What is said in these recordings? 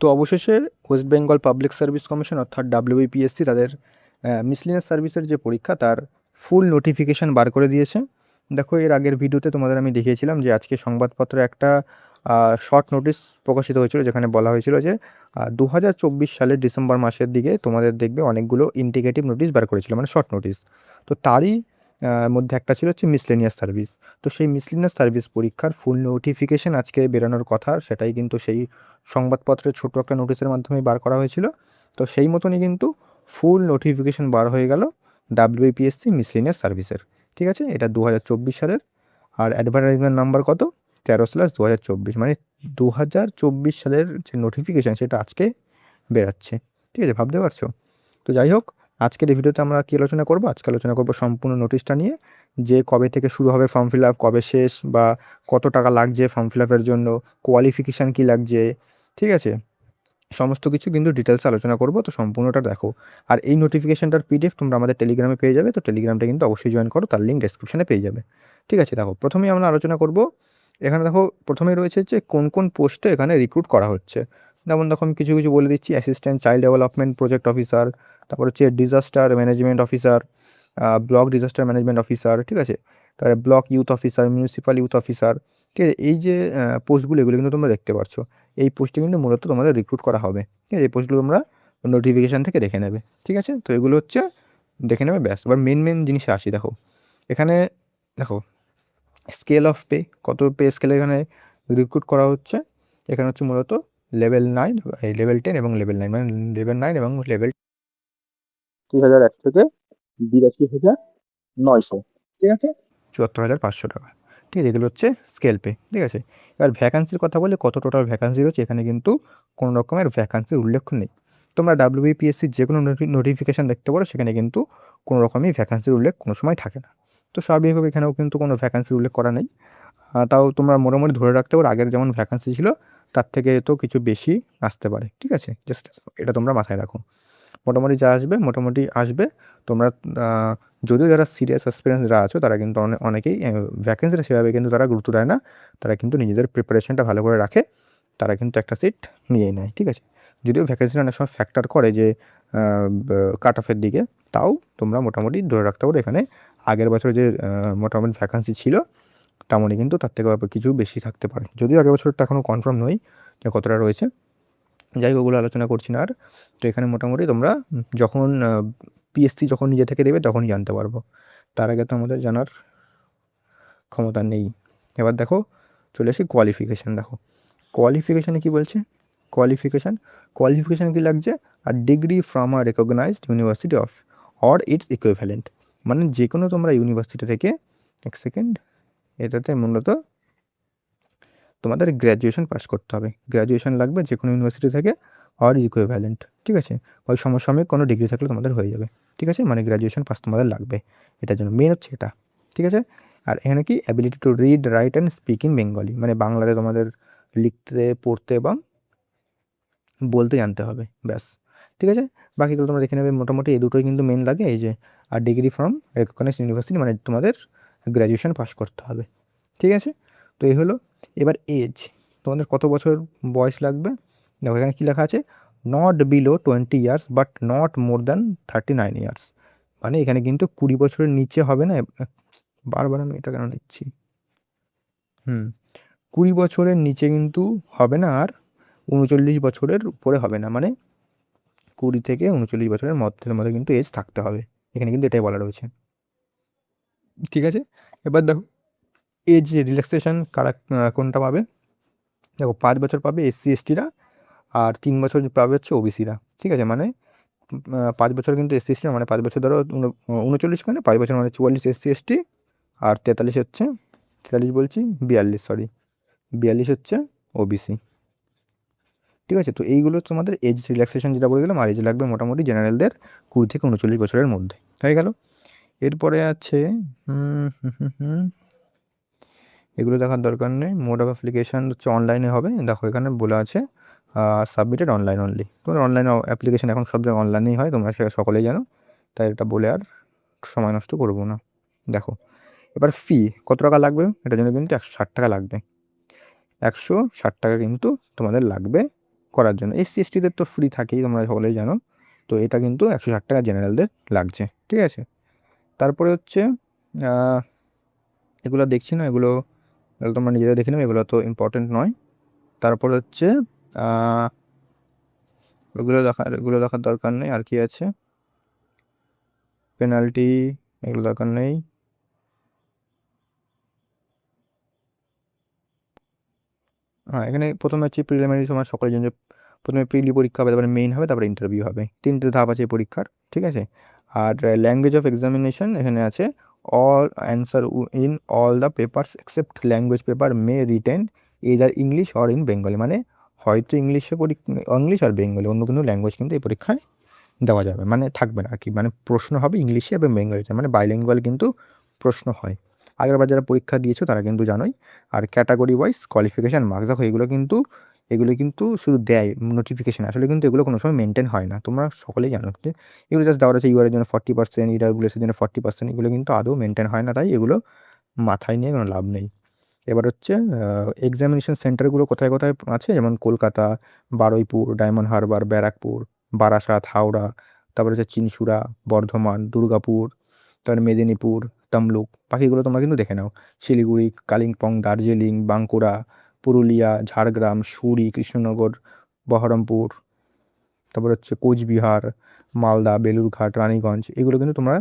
তো অবশেষে West Bengal public service commission অর্থাৎ ডাব্লিউবিপিএসসি তাদের মিসলিনিয়াস সার্ভিসের যে পরীক্ষা তার ফুল নোটিফিকেশান বার করে দিয়েছে। দেখো, এর আগের ভিডিওতে তোমাদের আমি দেখিয়েছিলাম যে আজকে সংবাদপত্রে একটা শর্ট নোটিশ প্রকাশিত হয়েছিল, যেখানে বলা হয়েছিল যে 2024 সালের ডিসেম্বর মাসের দিকে তোমাদের দেখবে অনেকগুলো ইন্ডিকেটিভ নোটিশ বার করেছিল, মানে শর্ট নোটিশ। তো তারই মধ্যে একটা ছিল হচ্ছে মিসলেনিয়াস সার্ভিস। তো সেই মিসলেনিয়াস সার্ভিস পরীক্ষার ফুল নোটিফিকেশান আজকে বেরোনোর কথা, সেটাই কিন্তু সেই সংবাদপত্রের ছোট একটা নোটিশের মাধ্যমে বার করা হয়েছিল। তো সেই মতনই কিন্তু ফুল নোটিফিকেশান বার হয়ে গেল ডাব্লিউবিপিএসসি মিসলেনিয়াস সার্ভিসের। ঠিক আছে, এটা 2024 সালের। আর অ্যাডভার্টাইজমেন্ট নাম্বার কত? 13/2024, মানে 2024 সালের যে নোটিফিকেশান সেটা আজকে বেরাচ্ছে। ঠিক আছে, ভাবতে পারছো? তো যাই হোক, আজকের এই ভিডিওতে আমরা কী আলোচনা করবো? আজকে আলোচনা করবো সম্পূর্ণ নোটিশটা নিয়ে, যে কবে থেকে শুরু হবে ফর্ম ফিল আপ, কবে শেষ, বা কত টাকা লাগছে ফর্ম ফিল আপের জন্য, কোয়ালিফিকেশান কী লাগছে। ঠিক আছে, সমস্ত কিছু কিন্তু ডিটেলসে আলোচনা করবো, তো সম্পূর্ণটা দেখো। আর এই নোটিফিকেশানটার পিডিএফ তোমরা আমাদের টেলিগ্রামে পেয়ে যাবে, তো টেলিগ্রামটা কিন্তু অবশ্যই জয়েন করো, তার লিঙ্ক ডেসক্রিপশানে পেয়ে যাবে। ঠিক আছে, দেখো প্রথমেই আমরা আলোচনা করব, এখানে দেখো প্রথমেই রয়েছে যে কোন কোন পোস্টে এখানে রিক্রুট করা হচ্ছে। যেমন দেখো আমি কিছু কিছু বলে দিচ্ছি: assistant child development project officer, তারপর হচ্ছে disaster management officer, block disaster management officer, ঠিক আছে, তারপরে block youth officer, municipal youth officer. ঠিক আছে, এই যে পোস্টগুলো এগুলো কিন্তু তোমরা দেখতে পাচ্ছ, এই পোস্টে কিন্তু মূলত তোমাদের রিক্রুট করা হবে। ঠিক আছে, এই পোস্টগুলো তোমরা নোটিফিকেশান থেকে দেখে নেবে। ঠিক আছে, তো এগুলো হচ্ছে দেখে নেবে, ব্যাস। এবার মেন জিনিসে আসি। দেখো এখানে, দেখো স্কেল অফ পে, কত পে স্কেলে এখানে রিক্রুট করা হচ্ছে। এখানে হচ্ছে মূলত লেভেল 9, এই লেভেল 10 এবং লেভেল 9, মানে লেভেল 9 এবং লেভেল 30,001 থেকে 82,900। ঠিক আছে, 74,500 টাকা। ঠিক আছে, এগুলো হচ্ছে স্কেল পে। ঠিক আছে, এবার ভ্যাকান্সির কথা বলে, কত টোটাল ভ্যাকান্সি রয়েছে এখানে কিন্তু কোনো রকমের ভ্যাকান্সির উল্লেখ নেই। তোমরা ডাব্লিউবিপিএসসির যে কোনো নোটিফিকেশান দেখতে পারো, সেখানে কিন্তু কোনো রকমই ভ্যাকান্সির উল্লেখ কোনো সময় থাকে না। তো স্বাভাবিকভাবে এখানেও কিন্তু কোনো ভ্যাকান্সির উল্লেখ করা নেই। তাও তোমরা মোটামুটি ধরে রাখতে পারো আগের যেমন ভ্যাকান্সি ছিল তার থেকে তো কিছু বেশি আসতে পারে। ঠিক আছে, জাস্ট এটা তোমরা মাথায় রাখো। মোটামুটি যা আসবে মোটামুটি আসবে। তোমরা যদিও যারা সিরিয়াস অ্যাসপিরেন্ট যারা আছো তারা কিন্তু অনেকেই ভ্যাকেন্সিটা সেভাবে কিন্তু তারা গুরুত্ব দেয় না। তারা কিন্তু নিজেদের প্রিপারেশনটা ভালো করে রাখে, তারা কিন্তু একটা সিট নিয়েই নেয়। ঠিক আছে, যদিও ভ্যাকেন্সিটা অনেক সময় ফ্যাক্টর করে যে কাট অফের দিকে, তাও তোমরা মোটামুটি ধরে রাখতে পারো এখানে আগের বছর যে মোটামুটি ভ্যাকেন্সি ছিল তেমনই কিন্তু তার থেকে কিছু বেশি থাকতে পারে, যদিও আগের বছরটা এখনও কনফার্ম নয় যে কতটা রয়েছে। যাই হোক, ওগুলো আলোচনা করছি না আর। তো এখানে মোটামুটি তোমরা যখন পিএসসি যখন নিজে থেকে দেবে তখনই জানতে পারবো, তার আগে তো আমাদের জানার ক্ষমতা নেই। এবার দেখো, চলে আসি কোয়ালিফিকেশান। দেখো কোয়ালিফিকেশানে কী বলছে। কোয়ালিফিকেশান কী লাগছে? আর degree from a recognised university of or its equivalent, মানে যে কোনো তোমরা ইউনিভার্সিটি থেকে, এক সেকেন্ড, এটাতে মূলত তোমাদের গ্র্যাজুয়েশন পাস করতে হবে। গ্র্যাজুয়েশন লাগবে যে কোনো ইউনিভার্সিটি থেকে, অর ইকুইভ্যালেন্ট। ঠিক আছে, ওই সমসাময়িক কোনো ডিগ্রি থাকলে তোমাদের হয়ে যাবে। ঠিক আছে, মানে গ্র্যাজুয়েশন পাস তোমাদের লাগবে, এটার জন্য মেন হচ্ছে এটা। ঠিক আছে, আর এখানে কি ability to read, right and speak in Bengali, মানে বাংলাতে তোমাদের লিখতে, পড়তে এবং বলতে জানতে হবে, ব্যাস। ঠিক আছে, বাকিগুলো তোমরা দেখে নেবে। মোটামুটি এই দুটোই কিন্তু মেন লাগে, এই যে আর ডিগ্রি ফ্রম রেকগনাইজড ইউনিভার্সিটি, মানে তোমাদের গ্র্যাজুয়েশন পাস করতে হবে। ঠিক আছে, তো এই হলো। এবার এজ, তোমাদের কত বছর বয়স লাগবে। দেখো এখানে কী লেখা আছে, not below 20 years but not more than 39 years, মানে এখানে কিন্তু 20 বছরের নিচে হবে না। বারবার আমি এটা কেন নিচ্ছি, 20 বছরের নিচে কিন্তু হবে না, আর 39 বছরের উপরে হবে না, মানে 20 থেকে 39 বছরের মধ্যে কিন্তু এজ থাকতে হবে, এখানে কিন্তু এটাই বলা রয়েছে। ঠিক আছে, এবার দেখো এজ রিল্যাক্সেশন কারা কোনটা পাবে। দেখো 5 বছর পাবে এসসি এসটিরা, আর 3 বছর পাবে হচ্ছে ওবিসিরা। ঠিক আছে, মানে 5 বছর কিন্তু এসসি এসটি, মানে 5 বছর ধরো 39, মানে 5 বছর মানে 44 এসসি এসটি, আর 43 হচ্ছে, 43 বলছি 42, সরি 42 হচ্ছে ওবিসি। ঠিক আছে, তো এইগুলো তোমাদের এজ রিল্যাক্সেশন যেটা বলে গেলাম। আর এজ লাগবে মোটামুটি জেনারেলদের 20 থেকে 39 বছরের মধ্যে, হয়ে গেল। এরপরে আছে এগুলো দেখার দরকার নেই। মোড অফ অ্যাপ্লিকেশান হচ্ছে অনলাইনে হবে। দেখো এখানে বলে আছে সাবমিটেড অনলাইন অনলি। তোমার অনলাইন অ্যাপ্লিকেশান এখন সব জায়গায় অনলাইনেই হয়, তোমরা সেটা সকলেই জানো, তাই এটা বলে আর সময় নষ্ট করবো না। দেখো এবার ফি কত টাকা লাগবে, এটার জন্য কিন্তু 160 টাকা লাগবে। 160 টাকা কিন্তু তোমাদের লাগবে করার জন্য। এসসি এসটিদের তো ফ্রি থাকেই, তোমরা সকলেই জানো। তো এটা কিন্তু 160 টাকা জেনারেলদের লাগছে, ঠিক আছে। তারপরে হচ্ছে এগুলো দেখছি না, এগুলো তোমরা নিজেরা দেখে নেবে, এগুলো তো ইম্পর্টেন্ট নয়। তারপর হচ্ছে এগুলো দেখার দরকার নেই। আর কি আছে, পেনাল্টি, এগুলো দরকার নেই। হ্যাঁ, এখানে প্রথমে হচ্ছে প্রিলিমিনারি, তোমার সকলের জন্য প্রথমে প্রিলি পরীক্ষা হবে, তারপরে মেইন হবে, তারপরে ইন্টারভিউ হবে। 3টে ধাপ আছে এই পরীক্ষার, ঠিক আছে। আর ল্যাঙ্গুয়েজ অফ এক্সামিনেশন এখানে আছে all answer in all the papers except language paper May written either English or in Bengali, মানে হয়তো ইংলিশ আর বেঙ্গলি, অন্য কোনো ল্যাঙ্গুয়েজ কিন্তু এই পরীক্ষায় দেওয়া যাবে, মানে থাকবে না আর কি। মানে প্রশ্ন হবে ইংলিশে এবং বেঙ্গলিতে, মানে বাইলিঙ্গুয়াল কিন্তু প্রশ্ন হয়। আগেরবার যারা পরীক্ষা দিয়েছো তারা কিন্তু জানোই। আর ক্যাটাগরি ওয়াইজ কোয়ালিফিকেশান মার্কস, দেখো এগুলো কিন্তু শুধু দেয় নোটিফিকেশান, আসলে কিন্তু এগুলো কোনো সময় মেনটেন হয় না, তোমরা সকলেই জানো যে এগুলো জাস্ট দেওয়া আছে ইউআরের জন্য 40%, ইডাব্লিউএসের জন্য 40%, এগুলো কিন্তু আদৌ মেনটেন হয় না, তাই এগুলো মাথায় নিয়ে কোনো লাভ নেই। এবার হচ্ছে এক্সামিনেশন সেন্টারগুলো কোথায় কোথায় আছে, যেমন কলকাতা, বারুইপুর, ডায়মন্ড হারবার, ব্যারাকপুর, বারাসাত, হাওড়া, তারপরে হচ্ছে চিনসুরা, বর্ধমান, দুর্গাপুর, তারপরে মেদিনীপুর, তমলুক, বাকিগুলো তোমরা কিন্তু দেখে নাও। শিলিগুড়ি, কালিম্পং, দার্জিলিং, বাঁকুড়া, পুরুলিয়া, ঝাড়গ্রাম, সুরি, কৃষ্ণনগর, বহরমপুর, তারপর হচ্ছে কোচবিহার, মালদা, বেলুরঘাট, রানীগঞ্জ, এগুলো কিন্তু তোমরা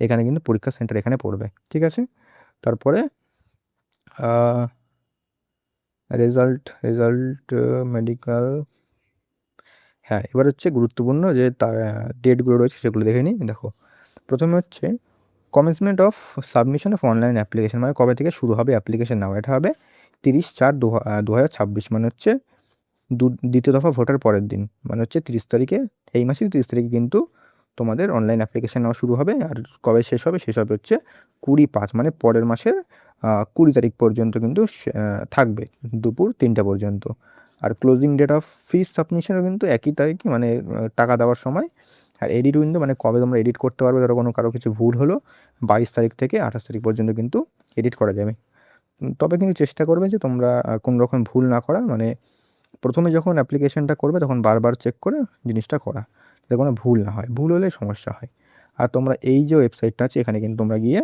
এখানে কিন্তু পরীক্ষা সেন্টার এখানে পড়বে, ঠিক আছে। তারপরে রেজাল্ট মেডিকেল, হ্যাঁ, এবার হচ্ছে গুরুত্বপূর্ণ যে তার ডেটগুলো রয়েছে সেগুলো দেখে নিই। দেখো, প্রথমে হচ্ছে commencement of submission of online application, মানে কবে থেকে শুরু হবে অ্যাপ্লিকেশন নেওয়া, এটা হবে 30/4/2026, মানে হচ্ছে দ্বিতীয় দফা ভোটের পরের দিন, মানে হচ্ছে 30 তারিখে, এই মাসের 30 তারিখে কিন্তু তোমাদের অনলাইন অ্যাপ্লিকেশন নেওয়া শুরু হবে। আর কবে শেষ হবে হচ্ছে 20/5, মানে পরের মাসের 20 তারিখ পর্যন্ত কিন্তু থাকবে, দুপুর 3টে পর্যন্ত। আর ক্লোজিং ডেট অফ ফিস সাবমিশনও কিন্তু একই তারিখে, মানে টাকা দেওয়ার সময়। আর এডিট উইন্ডো, মানে কবে তোমরা এডিট করতে পারবে, ধরো কারো কিছু ভুল হলো, 22 তারিখ থেকে 28 তারিখ পর্যন্ত কিন্তু এডিট করা যাবে। তবে কিন্তু চেষ্টা করবে যে তোমরা কোনো রকম ভুল না করা, মানে প্রথমে যখন অ্যাপ্লিকেশনটা করবে তখন বারবার চেক করে জিনিসটা করা, যাতে কোনো ভুল না হয়, ভুল হলে সমস্যা হয়। আর তোমরা এই যে ওয়েবসাইটটা আছে এখানে কিন্তু তোমরা গিয়ে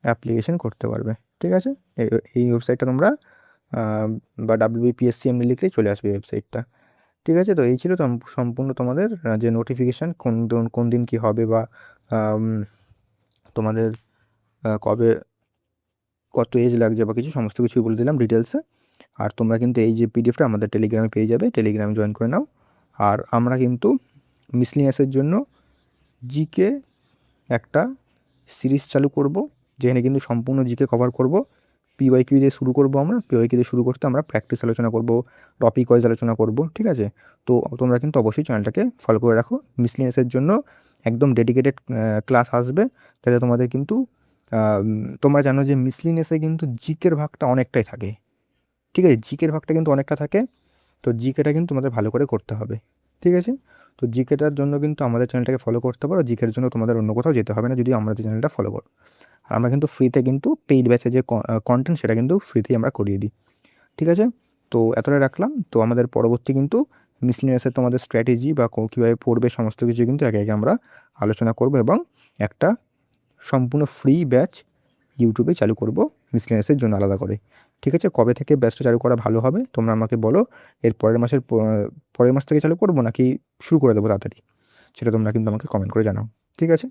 অ্যাপ্লিকেশন করতে পারবে, ঠিক আছে। এই ওয়েবসাইটটা তোমরা বা WBPSC এমনি লিখলেই চলে আসবে ওয়েবসাইটটা, ঠিক আছে। তো এই ছিল সম্পূর্ণ তোমাদের যে নোটিফিকেশান কোন দিন কী হবে, বা তোমাদের কবে কত এজ লাগছে বা কিছু, সমস্ত কিছুই বলে দিলাম ডিটেলসে। আর তোমরা কিন্তু এই যে পিডিএফটা আমাদের টেলিগ্রামে পেয়ে যাবে, টেলিগ্রামে জয়েন করে নাও। আর আমরা কিন্তু মিসলিনিয়াসের জন্য জিকে একটা সিরিজ চালু করব, যেখানে কিন্তু সম্পূর্ণ জিকে কভার করব। পিওয়াইকিউ দিয়ে শুরু করব, আমরা পিওয়াইকিউ দিয়ে শুরু করতে আমরা প্র্যাকটিস আলোচনা করব, টপিক ওয়াইজ আলোচনা করব, ঠিক আছে। তো তোমরা কিন্তু অবশ্যই চ্যানেলটাকে ফলো করে রাখো। মিসলিনিয়াসের জন্য একদম ডেডিকেটেড ক্লাস আসবে, যাতে তোমাদের কিন্তু তোমরা জানো যে মিসলিনিয়াসে কিন্তু জিকের ভাগটা অনেকটাই থাকে, ঠিক আছে। জিকের ভাগটা কিন্তু অনেকটা থাকে, তো জিকেটা কিন্তু তোমাদের ভালো করে করতে হবে, ঠিক আছে। তো জিকেটার জন্য কিন্তু আমাদের চ্যানেলটাকে ফলো করতে পারো, জিকের জন্য তোমাদের অন্য কোথাও যেতে হবে না যদি আমাদের চ্যানেলটা ফলো করো। আর আমরা কিন্তু ফ্রিতে কিন্তু পেইড ব্যাচে যে কন্টেন্ট সেটা কিন্তু ফ্রিতেই আমরা করিয়ে দিই, ঠিক আছে। তো এতটাই রাখলাম। তো আমাদের পরবর্তী কিন্তু মিসলিনিয়াসের তোমাদের স্ট্র্যাটেজি বা কীভাবে পড়বে সমস্ত কিছু কিন্তু একে একে আমরা আলোচনা করব, এবং একটা সম্পূর্ণ ফ্রি ব্যাচ ইউটিউবে চালু করব মিসলিনিয়াসের জন্য আলাদা করে, ঠিক আছে। কবে থেকে ব্যাচটা চালু করা ভালো হবে তোমরা আমাকে বলো, এর পরের মাস থেকে চালু করবো নাকি শুরু করে দেবো তাড়াতাড়ি, সেটা তোমরা কিন্তু আমাকে কমেন্ট করে জানাও, ঠিক আছে।